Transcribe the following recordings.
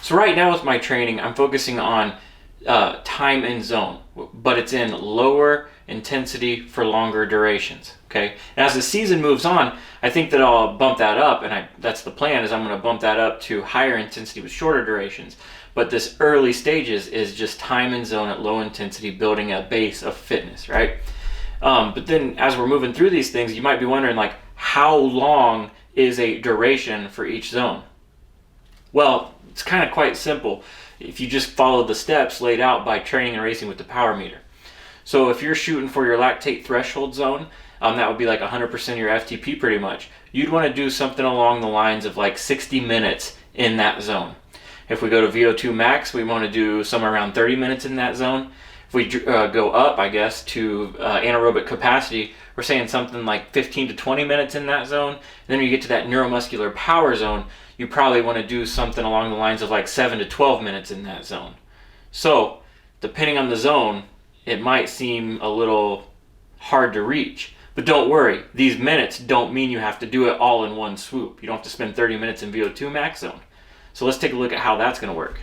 So right now with my training, I'm focusing on time in zone, but it's in lower intensity for longer durations. Okay, and as the season moves on, I think that I'll bump that up, and that's the plan, is I'm going to bump that up to higher intensity with shorter durations. But this early stages is just time in zone at low intensity, building a base of fitness, right? But then as we're moving through these things, you might be wondering, like, how long is a duration for each zone? Well, it's kind of quite simple if you just follow the steps laid out by training and racing with the power meter. So if you're shooting for your lactate threshold zone, that would be like 100% of your FTP pretty much. You'd want to do something along the lines of like 60 minutes in that zone. If we go to VO2 max, we want to do somewhere around 30 minutes in that zone. If we go up, I guess, to anaerobic capacity, we're saying something like 15 to 20 minutes in that zone. And then when you get to that neuromuscular power zone, you probably want to do something along the lines of like 7 to 12 minutes in that zone. So, depending on the zone, it might seem a little hard to reach. But don't worry, these minutes don't mean you have to do it all in one swoop. You don't have to spend 30 minutes in VO2 max zone. So let's take a look at how that's going to work.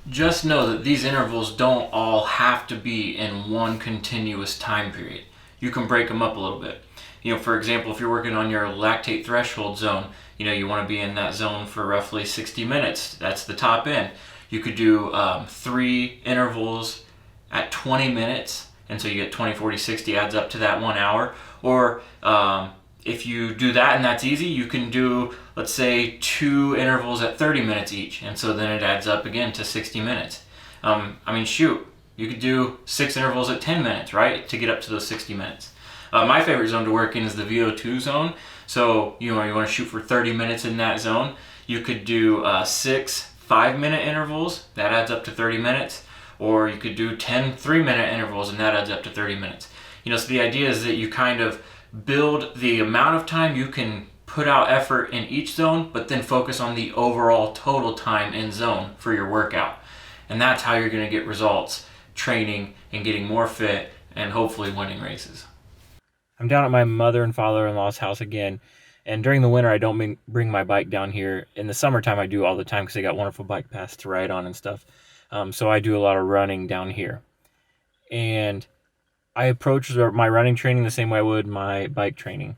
Just know that these intervals don't all have to be in one continuous time period. You can break them up a little bit. For example, if you're working on your lactate threshold zone, you want to be in that zone for roughly 60 minutes. That's the top end. You could do 3 intervals at 20 minutes, and so you get 20, 40, 60 adds up to that 1 hour. Or if you do that and that's easy, you can do, let's say, 2 intervals at 30 minutes each, and so then it adds up again to 60 minutes. You could do 6 intervals at 10 minutes, right, to get up to those 60 minutes. My favorite zone to work in is the VO2 zone. So you want to shoot for 30 minutes in that zone. You could do 6 5-minute intervals, that adds up to 30 minutes, or you could do 10 3-minute intervals, and that adds up to 30 minutes. So the idea is that you kind of build the amount of time you can put out effort in each zone, but then focus on the overall total time in zone for your workout. And that's how you're going to get results training and getting more fit and hopefully winning races. I'm down at my mother and father-in-law's house again, and during the winter I don't bring my bike down here. In the summertime I do all the time because they got wonderful bike paths to ride on and stuff. So I do a lot of running down here. And I approach my running training the same way I would my bike training.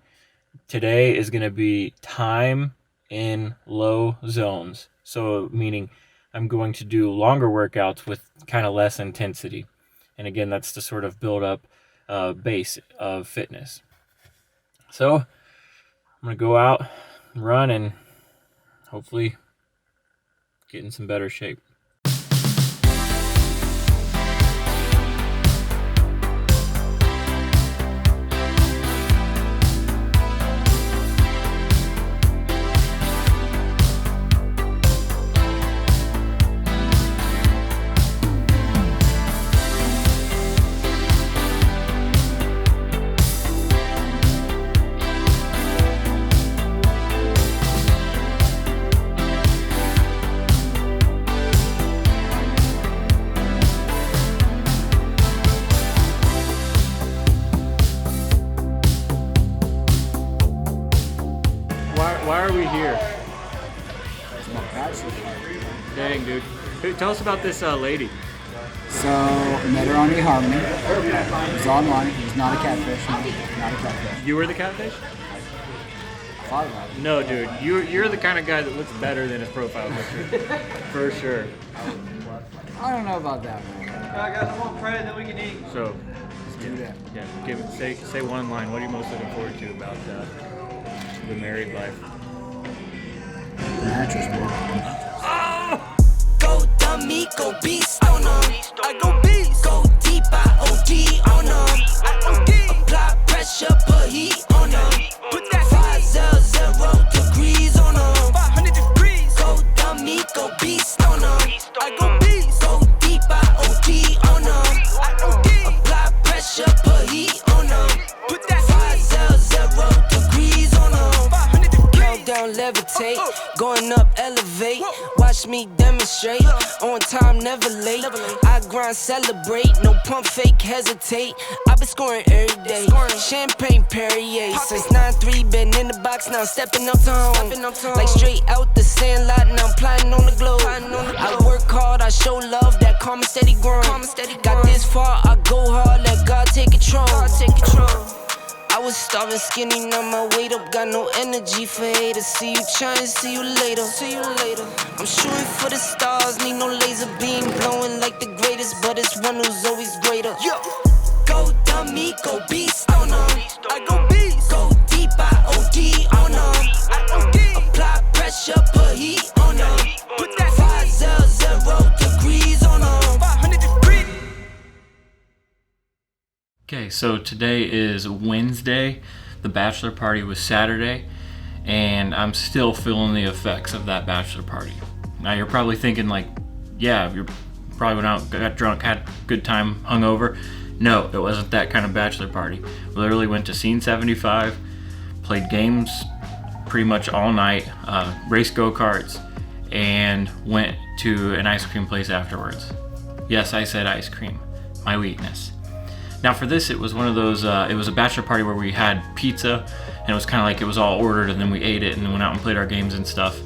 Today is going to be time in low zones. So meaning I'm going to do longer workouts with kind of less intensity. And again, that's to sort of build up a base of fitness. So I'm going to go out and run and hopefully get in some better shape. Why are we here? It's my bachelor. Dang, dude. Tell us about this lady. So, I met her on eHarmony. It was online. It was not a catfish. No, not a catfish. You were the catfish? I thought about it. No, dude. You're the kind of guy that looks better than his profile picture. For sure. I don't know about that, man. Alright guys, one pray that we can eat. So, Let's do that. yeah, say one line. What are you most looking forward to about the married life? Mattress, bro. Go dummy, go beast on them. I go beast. Go deep, I OD on them. I OD. Apply pressure, put heat on them. Put that 500 degrees on them. 500 degrees. Go dummy, go beast on them. I go beast. Go deep, I OD on them. I OD. Apply pressure, put heat on them. Put that 500 degrees on them. 500 degrees. down, levitate. Going up, elevate. Watch me demonstrate. On time, never late. I grind, celebrate. No pump, fake, hesitate. I've been scoring every day. Champagne Perrier. Since 9-3, been in the box, now I'm stepping up to home. Like straight out the sandlot, now I'm plotting on the globe. I work hard, I show love, that karma steady growing. Got this far, I go hard, let God take control. I was starving skinny, now my weight up, got no energy for haters. See you trying, see you later. I'm shooting for the stars, need no laser beam, blowing like the greatest, but it's one who's always greater. Go dummy, go beast, oh no. I go beast, go deep, I OD, oh no. Apply pressure, put heat, oh no. Put that 500 degrees, oh no. 500 degrees. Okay, so today is Wednesday. The bachelor party was Saturday, and I'm still feeling the effects of that bachelor party. Now you're probably thinking like, yeah, you probably went out, got drunk, had a good time, hungover. No, it wasn't that kind of bachelor party. We literally went to Scene 75, played games pretty much all night, raced go-karts, and went to an ice cream place afterwards. Yes, I said ice cream, my weakness. Now for this, it was one of those, it was a bachelor party where we had pizza, and it was kind of like it was all ordered, and then we ate it, and then went out and played our games and stuff.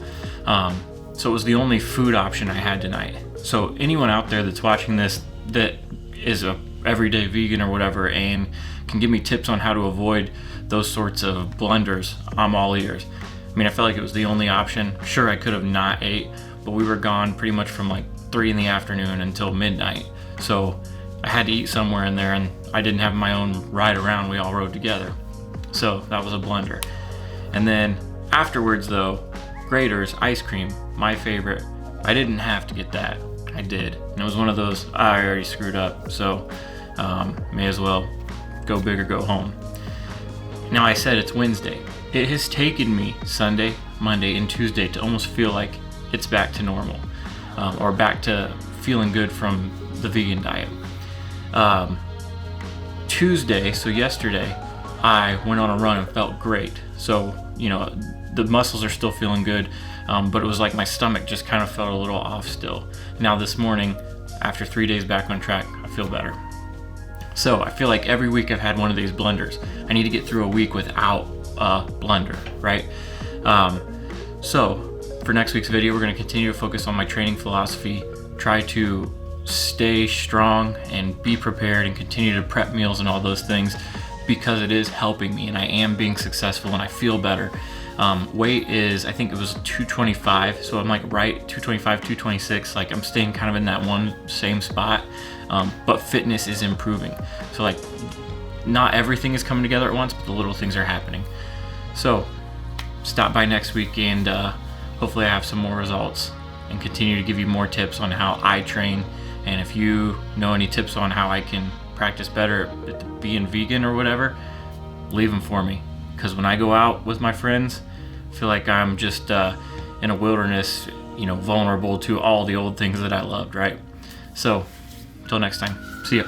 So it was the only food option I had tonight. So anyone out there that's watching this that is a everyday vegan or whatever and can give me tips on how to avoid those sorts of blunders, I'm all ears. I mean, I felt like it was the only option. Sure, I could have not ate, but we were gone pretty much from like 3 in the afternoon until midnight. So I had to eat somewhere in there, and I didn't have my own ride around. We all rode together. So that was a blunder. And then afterwards though, Grater's ice cream, my favorite. I didn't have to get that. I did. And it was one of those, I already screwed up, so may as well go big or go home. Now I said it's Wednesday. It has taken me Sunday, Monday, and Tuesday to almost feel like it's back to normal, or back to feeling good from the vegan diet. Tuesday, so yesterday, I went on a run and felt great. So, you know, the muscles are still feeling good, but it was like my stomach just kind of felt a little off still. Now this morning, after 3 days back on track, I feel better. So I feel like every week I've had one of these blunders. I need to get through a week without a blunder, right? So for next week's video, we're going to continue to focus on my training philosophy, try to stay strong and be prepared and continue to prep meals and all those things, because it is helping me and I am being successful and I feel better. Weight is, I think it was 225, so I'm like right 225, 226, like I'm staying kind of in that one same spot, but fitness is improving. So like not everything is coming together at once, but the little things are happening. So stop by next week, and hopefully I have some more results and continue to give you more tips on how I train. And if you know any tips on how I can practice better at being vegan or whatever, leave them for me. Because when I go out with my friends, I feel like I'm just in a wilderness, you know, vulnerable to all the old things that I loved, right? So, until next time, see ya.